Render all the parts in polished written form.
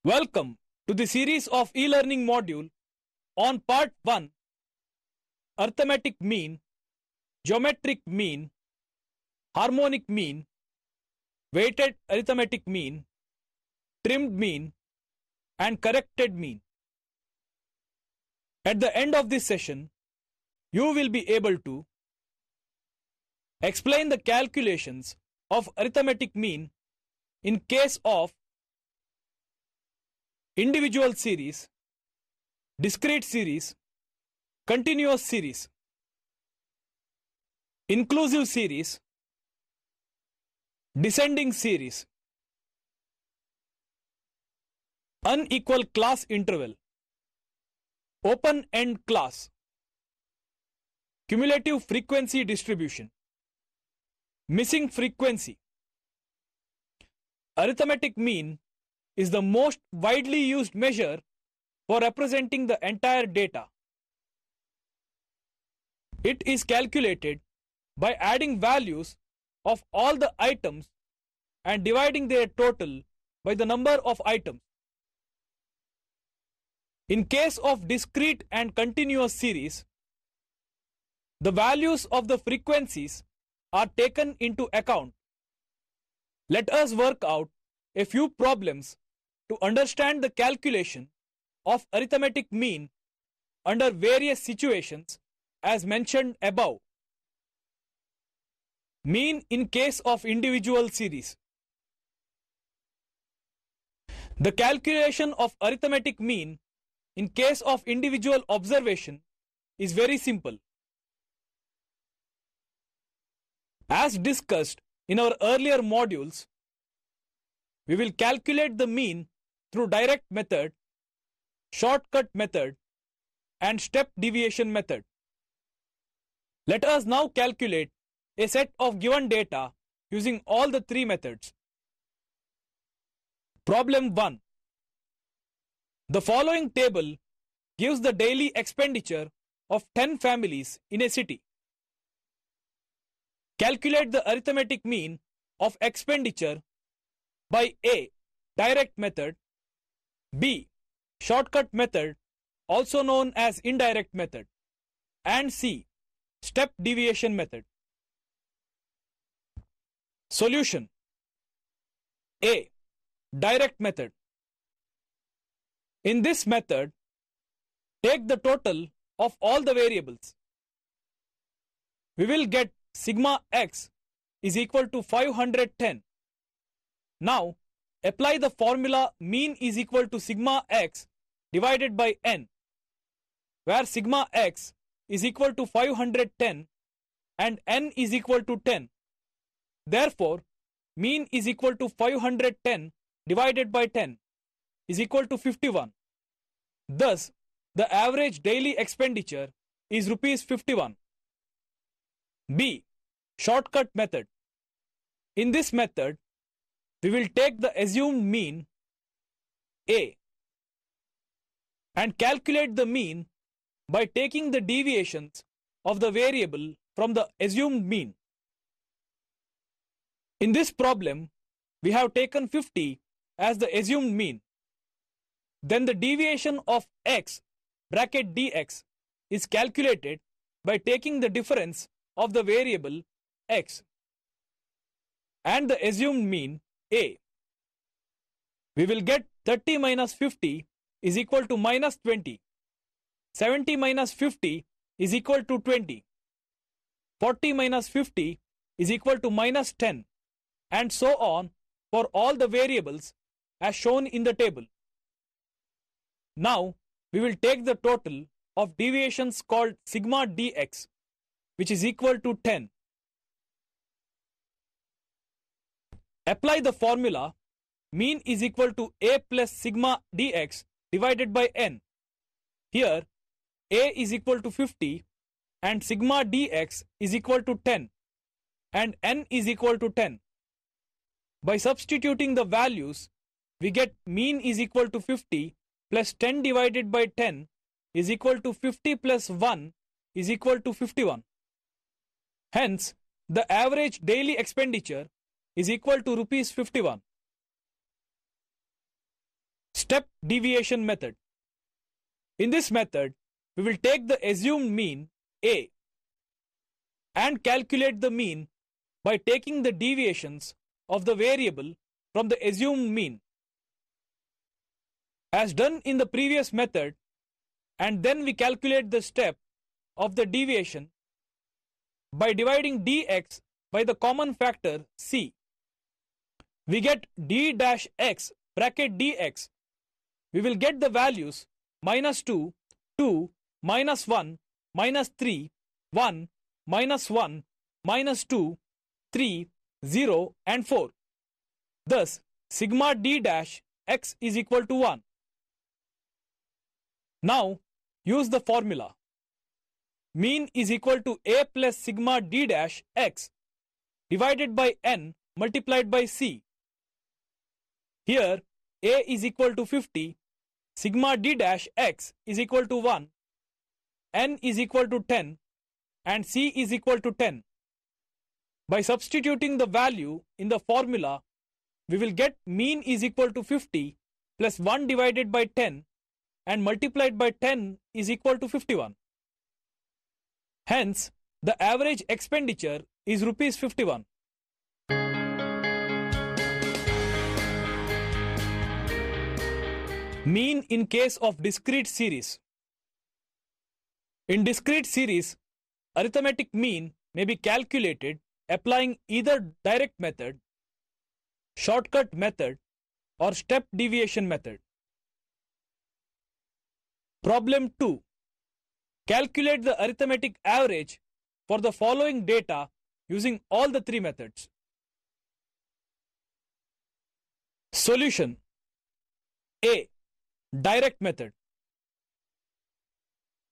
Welcome to the series of e-learning module on part 1, arithmetic mean, geometric mean, harmonic mean, weighted arithmetic mean, trimmed mean, and corrected mean. At the end of this session, you will be able to explain the calculations of arithmetic mean in case of individual series, discrete series, continuous series, inclusive series, descending series, unequal class interval, open-end class, cumulative frequency distribution, missing frequency. Arithmetic mean is the most widely used measure for representing the entire data. It is calculated by adding values of all the items and dividing their total by the number of items. In case of discrete and continuous series, the values of the frequencies are taken into account. Let us work out a few problems to understand the calculation of arithmetic mean under various situations as mentioned above. Mean in case of individual series. The calculation of arithmetic mean in case of individual observation is very simple. As discussed in our earlier modules, we will calculate the mean through direct method, shortcut method, and step deviation method. Let us now calculate a set of given data using all the three methods. Problem 1. The following table gives the daily expenditure of 10 families in a city. Calculate the arithmetic mean of expenditure by A. Direct method, B. Shortcut method, also known as indirect method, and C. Step deviation method. Solution. A. Direct method. In this method, take the total of all the variables. We will get sigma x is equal to 510. Now, apply the formula mean is equal to sigma x divided by n, where sigma x is equal to 510 and n is equal to 10. Therefore, mean is equal to 510 divided by 10 is equal to 51. Thus, the average daily expenditure is rupees 51. B. Shortcut method. In this method, we will take the assumed mean A and calculate the mean by taking the deviations of the variable from the assumed mean. In this problem, we have taken 50 as the assumed mean. Then the deviation of x bracket dx is calculated by taking the difference of the variable x and the assumed mean A. We will get 30 minus 50 is equal to minus 20. 70 minus 50 is equal to 20. 40 minus 50 is equal to minus 10, and so on for all the variables as shown in the table. Now, we will take the total of deviations called sigma dx, which is equal to 10. Apply the formula mean is equal to a plus sigma dx divided by n. Here, a is equal to 50 and sigma dx is equal to 10 and n is equal to 10. By substituting the values, we get mean is equal to 50 plus 10 divided by 10 is equal to 50 plus 1 is equal to 51. Hence, the average daily expenditure is equal to rupees 51. Step deviation method. In this method, we will take the assumed mean A and calculate the mean by taking the deviations of the variable from the assumed mean, as done in the previous method, and then we calculate the step of the deviation by dividing dx by the common factor c. We get d dash x bracket dx. We will get the values -2, 2, -1, -3, 1, -1, -2, 3, 0 and 4. Thus, sigma d dash x is equal to 1. Now, use the formula. Mean is equal to a plus sigma d dash x divided by n multiplied by c. Here, a is equal to 50, sigma d dash x is equal to 1, n is equal to 10, and c is equal to 10. By substituting the value in the formula, we will get mean is equal to 50 plus 1 divided by 10 and multiplied by 10 is equal to 51. Hence, the average expenditure is rupees 51. Mean in case of discrete series. In discrete series, arithmetic mean may be calculated applying either direct method, shortcut method, or step deviation method. Problem 2. Calculate the arithmetic average for the following data using all the three methods. Solution. A. Direct method.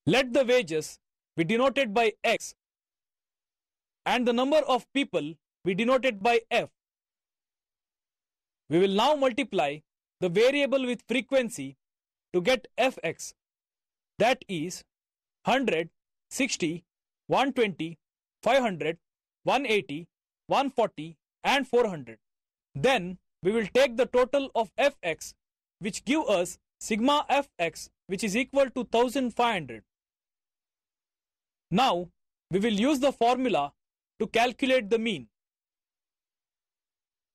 Let the wages be denoted by X and the number of people be denoted by F. We will now multiply the variable with frequency to get Fx, that is 100, 60, 120, 500, 180, 140 and 400. Then we will take the total of Fx, which give us sigma Fx, which is equal to 1500. Now we will use the formula to calculate the mean.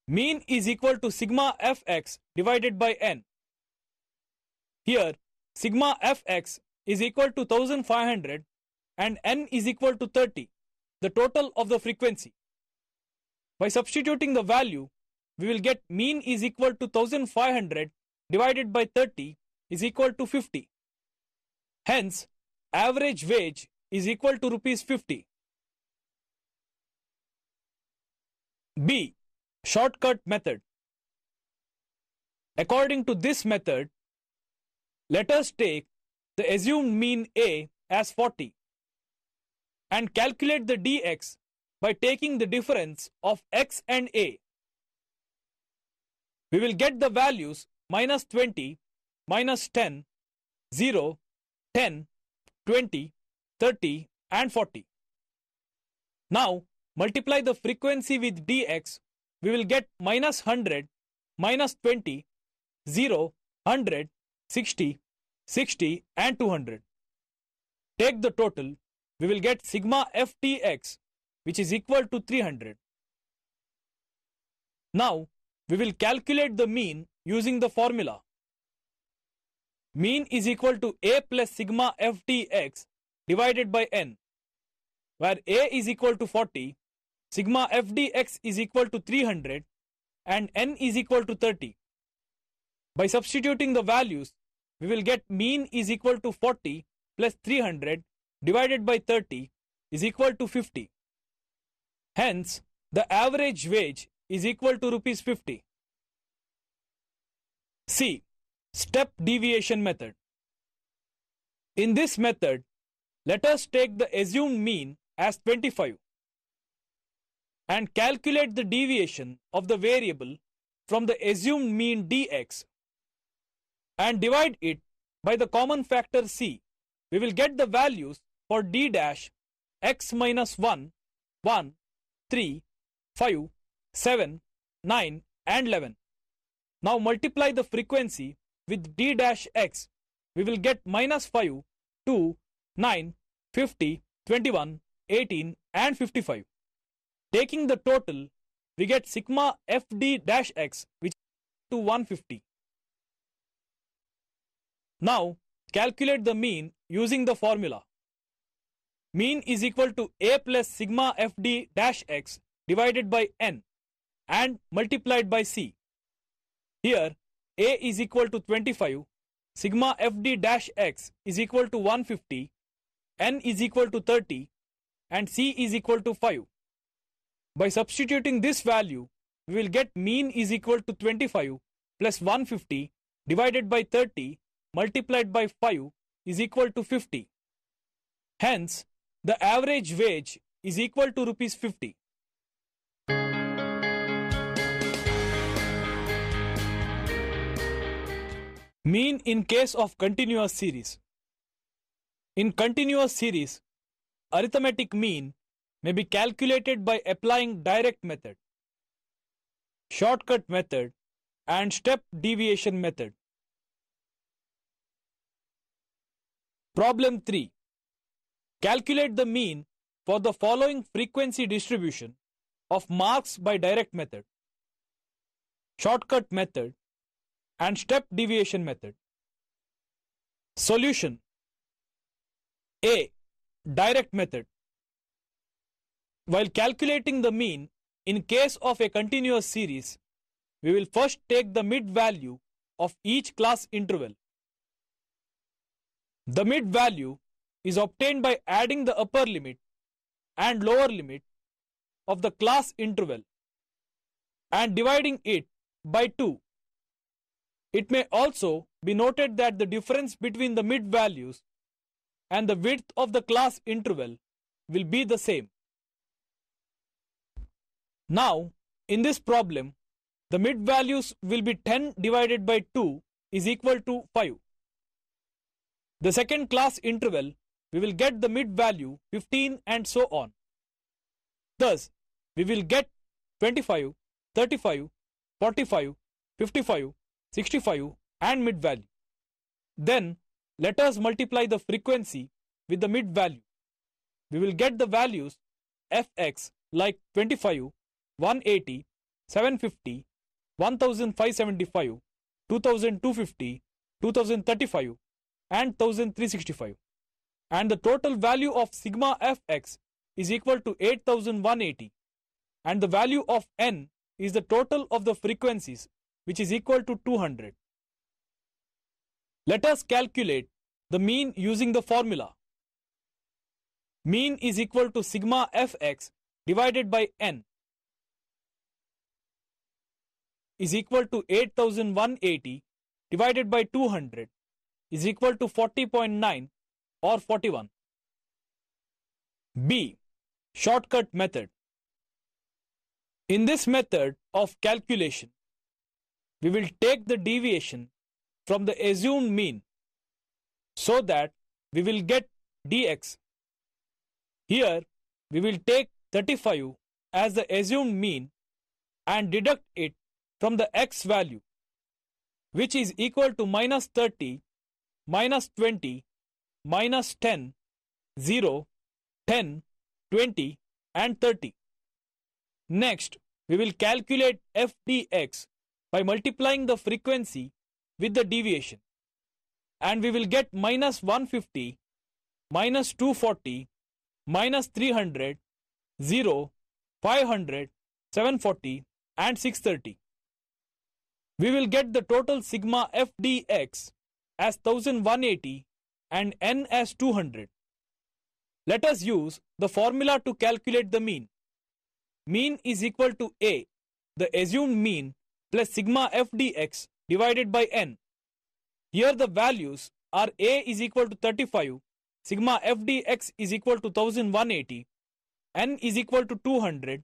Mean is equal to sigma Fx divided by n. Here sigma Fx is equal to 1500 and n is equal to 30, the total of the frequency. By substituting the value, we will get mean is equal to 1500 divided by 30 is equal to 50. Hence, average wage is equal to rupees 50. B. Shortcut method. According to this method, let us take the assumed mean A as 40 and calculate the dx by taking the difference of x and A. We will get the values -20, -10, 0, 10, 20, 30 and 40. Now multiply the frequency with dx. We will get -100, -20, 0, 100, 60, 60 and 200. Take the total. We will get sigma ftx, which is equal to 300. Now we will calculate the mean using the formula. Mean is equal to a plus sigma ftx divided by n, where a is equal to 40, sigma fdx is equal to 300 and n is equal to 30. By substituting the values, we will get mean is equal to 40 plus 300 divided by 30 is equal to 50. Hence, the average wage is equal to rupees 50. C. Step deviation method. In this method, let us take the assumed mean as 25 and calculate the deviation of the variable from the assumed mean dx and divide it by the common factor c. We will get the values for d dash x minus 1, 1, 3, 5, 7, 9 and 11. Now multiply the frequency with d dash x, we will get minus 5, 2, 9, 50, 21, 18 and 55. Taking the total, we get sigma fd dash x, which is to 150. Now calculate the mean using the formula. Mean is equal to a plus sigma fd dash x divided by n and multiplied by c. Here a is equal to 25, sigma fd dash x is equal to 150, n is equal to 30 and c is equal to 5. By substituting this value, we will get mean is equal to 25 plus 150 divided by 30 multiplied by 5 is equal to 50. Hence, the average wage is equal to rupees 50. Mean in case of continuous series. In continuous series, arithmetic mean may be calculated by applying direct method, shortcut method and step deviation method. Problem 3. Calculate the mean for the following frequency distribution of marks by direct method, shortcut method and step deviation method. Solution. A. Direct method. While calculating the mean in case of a continuous series, we will first take the mid value of each class interval. The mid value is obtained by adding the upper limit and lower limit of the class interval and dividing it by 2. It may also be noted that the difference between the mid values and the width of the class interval will be the same. Now, in this problem, the mid values will be 10 divided by 2 is equal to 5. The second class interval, we will get the mid value 15 and so on. Thus, we will get 25, 35, 45, 55, 65 and mid value. Then, let us multiply the frequency with the mid value. We will get the values fx like 25, 180, 750, 1575, 2250, 2035 and 1365. And the total value of sigma fx is equal to 8180 and the value of n is the total of the frequencies, which is equal to 200. Let us calculate the mean using the formula. Mean is equal to sigma fx divided by n is equal to 8180 divided by 200 is equal to 40.9 or 41. B. Shortcut method. In this method of calculation, we will take the deviation from the assumed mean so that we will get dx. Here, we will take 35 as the assumed mean and deduct it from the x value, which is equal to minus 30, minus 20, minus 10, 0, 10, 20 and 30. Next, we will calculate f dx by multiplying the frequency with the deviation and we will get minus 150, minus 240, minus 300, 0, 500, 740 and 630. We will get the total sigma f dx as 1180 and n as 200. Let us use the formula to calculate the mean. Mean is equal to a, the assumed mean, plus sigma f dx divided by n. Here the values are a is equal to 35, sigma f dx is equal to 1180, n is equal to 200.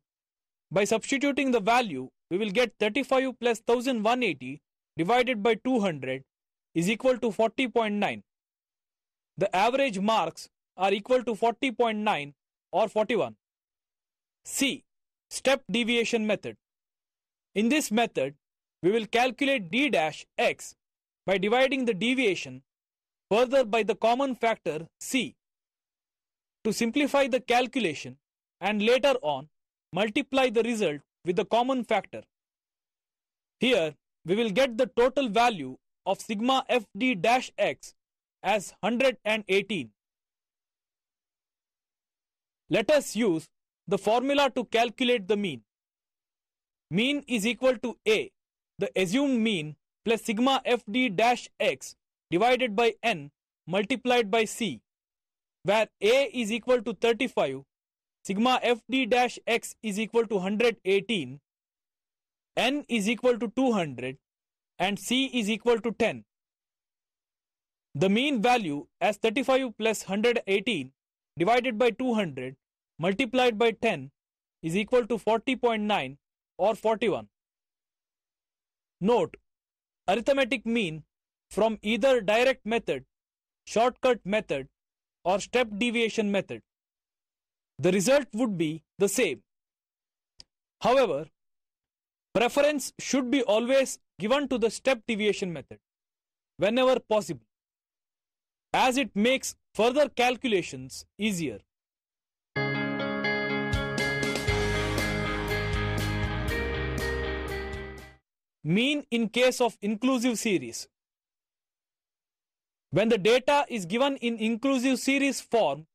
By substituting the value, we will get 35 plus 1180 divided by 200 is equal to 40.9. The average marks are equal to 40.9 or 41. C. Step deviation method. In this method, we will calculate d dash x by dividing the deviation further by the common factor c to simplify the calculation, and later on multiply the result with the common factor. Here we will get the total value of sigma fd dash x as 118. Let us use the formula to calculate the mean. Mean is equal to A, the assumed mean, plus sigma fd dash x divided by n multiplied by c, where A is equal to 35, sigma fd dash x is equal to 118, n is equal to 200, and c is equal to 10. The mean value as 35 plus 118 divided by 200 multiplied by 10 is equal to 40.9 or 41. Note, arithmetic mean from either direct method, shortcut method, or step deviation method. The result would be the same. However, preference should be always given to the step deviation method whenever possible, as it makes further calculations easier. Mean in case of inclusive series. When the data is given in inclusive series form,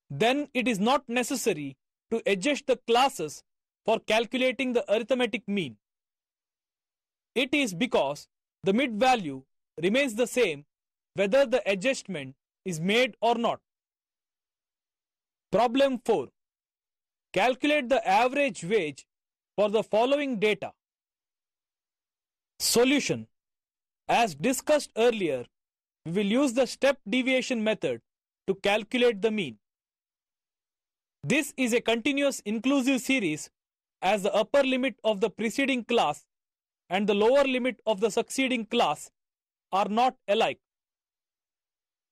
then it is not necessary to adjust the classes for calculating the arithmetic mean. It is because the mid value remains the same whether the adjustment is made or not. Problem 4. Calculate the average wage for the following data. Solution. As discussed earlier, we will use the step deviation method to calculate the mean. This is a continuous inclusive series, as the upper limit of the preceding class and the lower limit of the succeeding class are not alike.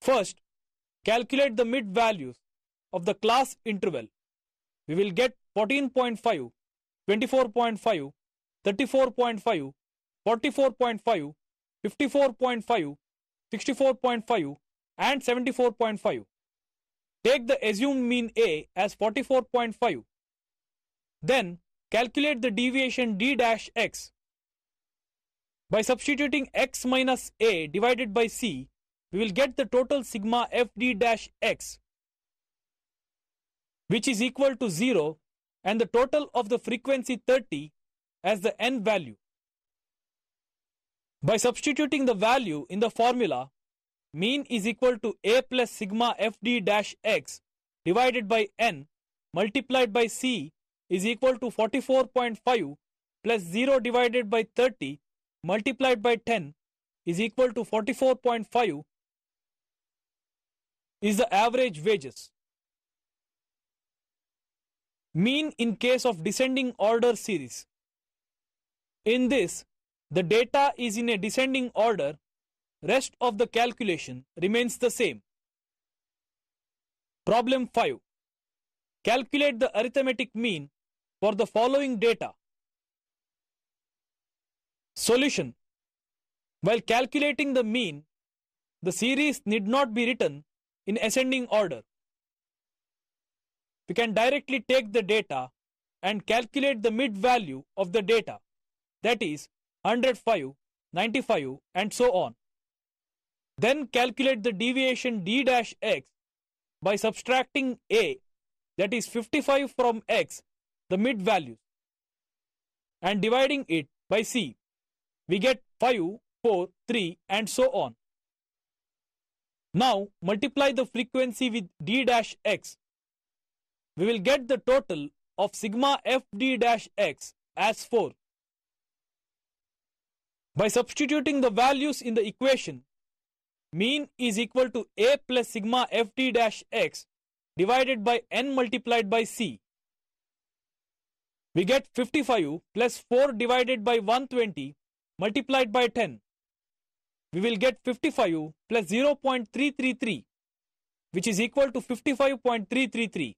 First, calculate the mid values of the class interval. We will get 14.5, 24.5, 34.5, 44.5, 54.5, 64.5, and 74.5. Take the assumed mean A as 44.5. Then calculate the deviation d dash x. By substituting x minus A divided by c, we will get the total sigma fd dash x, which is equal to 0, and the total of the frequency 30 as the n value. By substituting the value in the formula, mean is equal to A plus sigma fd dash x divided by n multiplied by c is equal to 44.5 plus 0 divided by 30 multiplied by 10 is equal to 44.5 is the average wages. Mean in case of descending order series. In this, the data is in a descending order. Rest of the calculation remains the same. Problem 5. Calculate the arithmetic mean for the following data. Solution. While calculating the mean, the series need not be written in ascending order. We can directly take the data and calculate the mid value of the data, that is 105, 95, and so on. Then calculate the deviation d dash x by subtracting A, that is 55, from x, the mid values, and dividing it by c. We get 5, 4, 3, and so on. Now multiply the frequency with d dash x. We will get the total of sigma fd dash x as 4. By substituting the values in the equation, mean is equal to A plus sigma fd dash x divided by n multiplied by c. We get 55 plus 4 divided by 120 multiplied by 10. We will get 55 plus 0.333, which is equal to 55.333.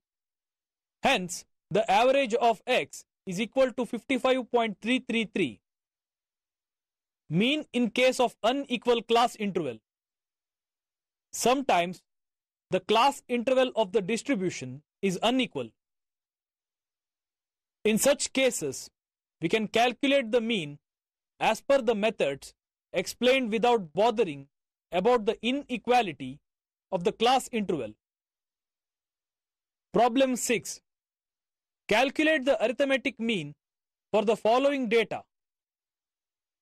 Hence, the average of x is equal to 55.333. Mean in case of unequal class interval. Sometimes the class interval of the distribution is unequal. In such cases, we can calculate the mean as per the methods explained without bothering about the inequality of the class interval. Problem 6. Calculate the arithmetic mean for the following data.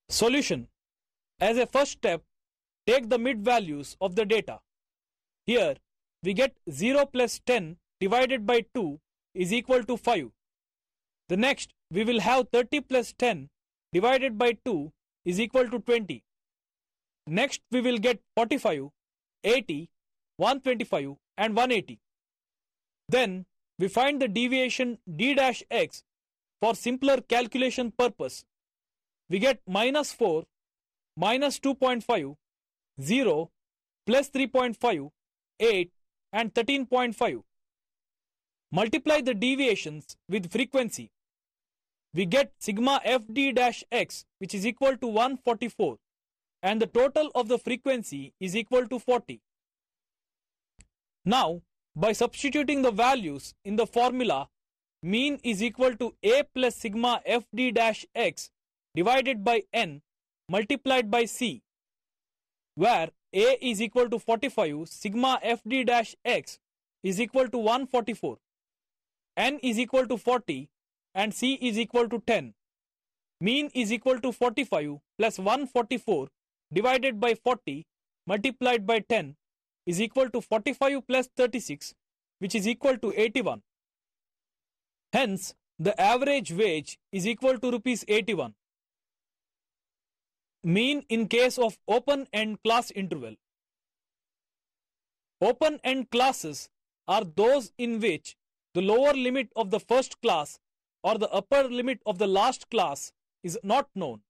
Solution. As a first step, take the mid values of the data. Here, we get 0 plus 10 divided by 2 is equal to 5. The next, we will have 30 plus 10 divided by 2 is equal to 20. Next, we will get 45, 80, 125 and 180. Then, we find the deviation d dash x for simpler calculation purpose. We get minus 4, minus 2.5, 0, plus 3.5, 8 and 13.5. Multiply the deviations with frequency. We get sigma fd dash x, which is equal to 144, and the total of the frequency is equal to 40. Now, by substituting the values in the formula, mean is equal to a plus sigma fd dash x divided by n multiplied by c, where a is equal to 45, sigma fd dash x is equal to 144, n is equal to 40 and c is equal to 10. Mean is equal to 45 plus 144 divided by 40 multiplied by 10 is equal to 45 plus 36, which is equal to 81. Hence, the average wage is equal to rupees 81. Mean in case of open-end class interval. Open-end classes are those in which the lower limit of the first class or the upper limit of the last class is not known.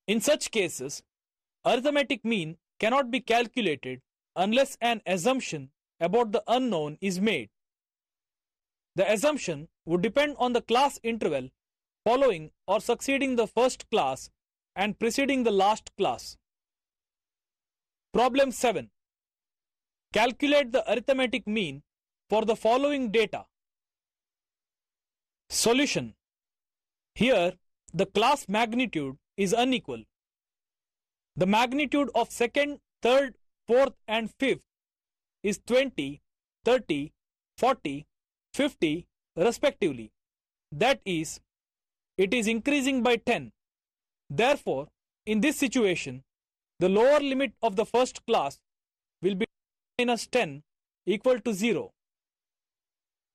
In such cases, arithmetic mean cannot be calculated unless an assumption about the unknown is made. The assumption would depend on the class interval following or succeeding the first class and preceding the last class. Problem 7. Calculate the arithmetic mean for the following data. Solution. Here, the class magnitude is unequal. The magnitude of second, third, fourth and fifth is 20, 30, 40, 50 respectively. That is, it is increasing by 10. Therefore, in this situation, the lower limit of the first class will be minus 10 equal to 0.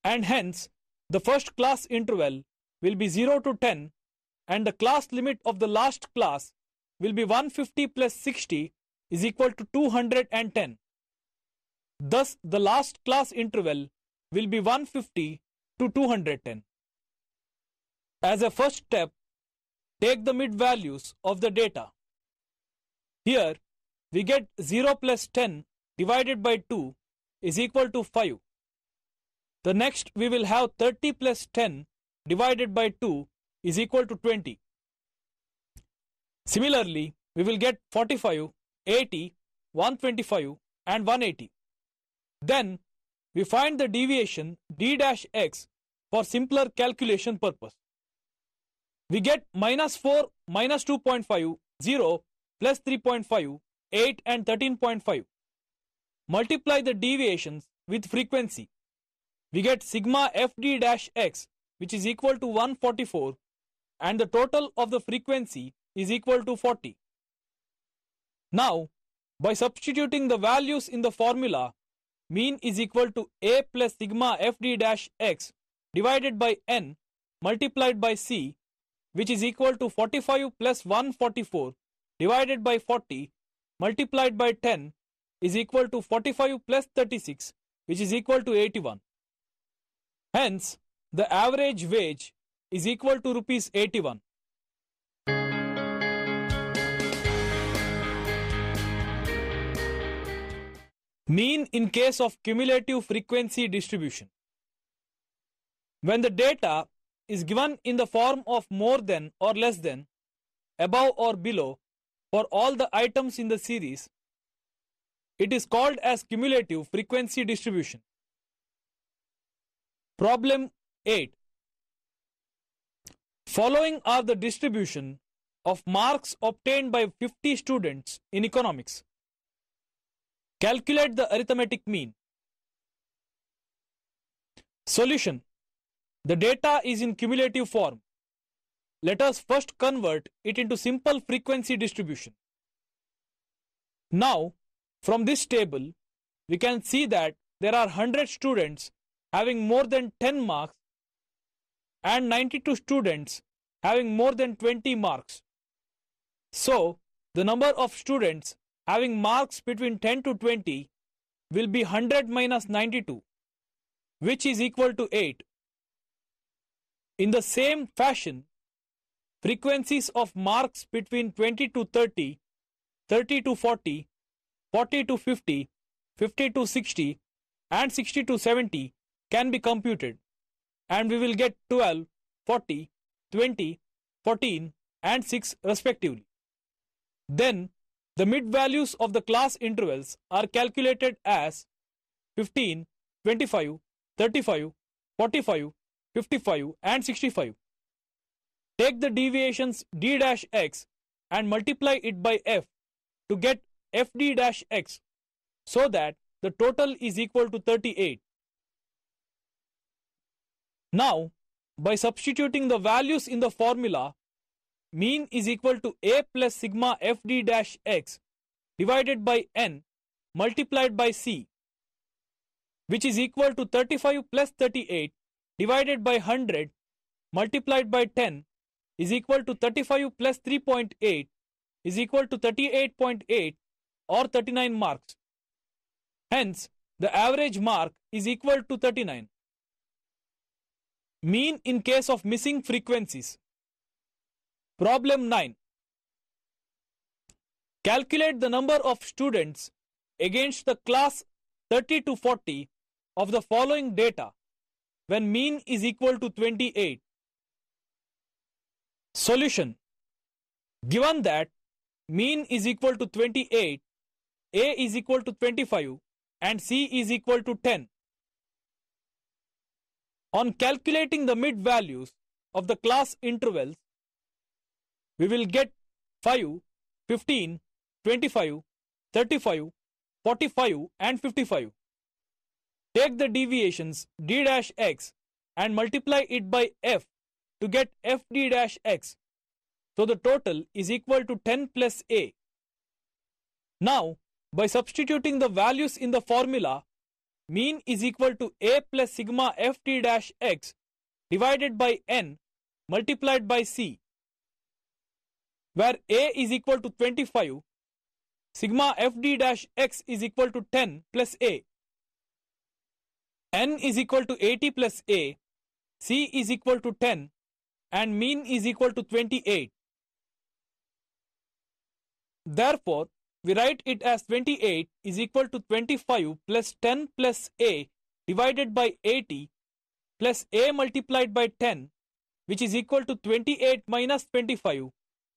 And hence, the first class interval will be 0 to 10 and the class limit of the last class will be 150 plus 60 is equal to 210. Thus, the last class interval will be 150 to 210. As a first step, take the mid values of the data. Here, we get 0 plus 10 divided by 2 is equal to 5. The next, we will have 30 plus 10 divided by 2 is equal to 20. Similarly, we will get 45, 80, 125 and 180. Then, we find the deviation d dash x for simpler calculation purpose. We get minus 4, minus 2.5, 0, plus 3.5, 8 and 13.5. Multiply the deviations with frequency. We get sigma fd dash x, which is equal to 144, and the total of the frequency is equal to 40. Now, by substituting the values in the formula, mean is equal to a plus sigma fd dash x divided by n multiplied by c, which is equal to 45 plus 144 divided by 40 multiplied by 10 is equal to 45 plus 36, which is equal to 81. Hence, the average wage is equal to rupees 81. Mean in case of cumulative frequency distribution. When the data is given in the form of more than or less than, above or below for all the items in the series, it is called as cumulative frequency distribution. Problem 8. Following are the distribution of marks obtained by 50 students in economics. Calculate the arithmetic mean. Solution. The data is in cumulative form. Let us first convert it into simple frequency distribution. Now, from this table, we can see that there are 100 students having more than 10 marks and 92 students having more than 20 marks. So, the number of students having marks between 10 to 20 will be 100 minus 92, which is equal to 8. In the same fashion, frequencies of marks between 20 to 30, 30 to 40, 40 to 50, 50 to 60, and 60 to 70 can be computed, and we will get 12, 40, 20, 14, and 6 respectively. Then, the mid-values of the class intervals are calculated as 15, 25, 35, 45, 55, and 65. Take the deviations d-x and multiply it by f to get fd-x so that the total is equal to 38. Now, by substituting the values in the formula, mean is equal to a plus sigma fd-x divided by n multiplied by c, which is equal to 35 plus 38 divided by 100 multiplied by 10 is equal to 35 plus 3.8 is equal to 38.8 or 39 marks. Hence, the average mark is equal to 39. Mean in case of missing frequencies. Problem 9. Calculate the number of students against the class 30 to 40 of the following data when mean is equal to 28. Solution. Given that mean is equal to 28, A is equal to 25 and C is equal to 10. On calculating the mid values of the class intervals, we will get 5, 15, 25, 35, 45 and 55. Take the deviations d-x and multiply it by f to get fd-x. So the total is equal to 10 plus a. Now, by substituting the values in the formula, mean is equal to a plus sigma fd-x divided by n multiplied by c, where a is equal to 25, sigma fd-x is equal to 10 plus a, n is equal to 80 plus a, c is equal to 10, and mean is equal to 28. Therefore, we write it as 28 is equal to 25 plus 10 plus a divided by 80 plus a multiplied by 10, which is equal to 28 minus 25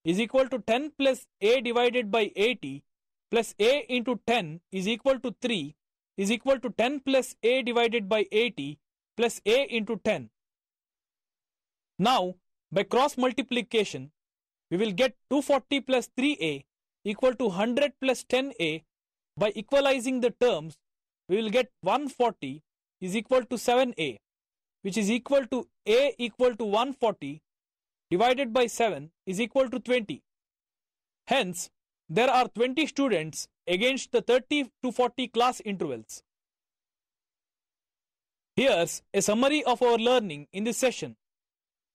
is equal to 10 plus a divided by 80 plus a into 10 is equal to 3 is equal to 10 plus a divided by 80 plus a into 10. Now, by cross multiplication, we will get 240 plus 3a equal to 100 plus 10a. By equalizing the terms, we will get 140 is equal to 7a, which is equal to a equal to 140 divided by 7 is equal to 20. Hence, there are 20 students against the 30 to 40 class intervals. Here's a summary of our learning in this session,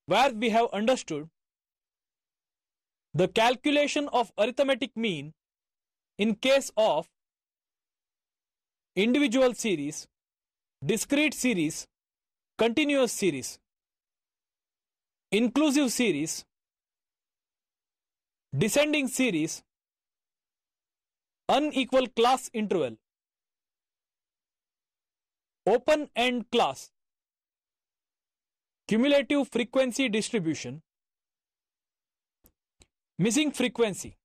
where we have understood the calculation of arithmetic mean in case of individual series, discrete series, continuous series, inclusive series, descending series, unequal class interval, open-end class, cumulative frequency distribution, Missing frequency.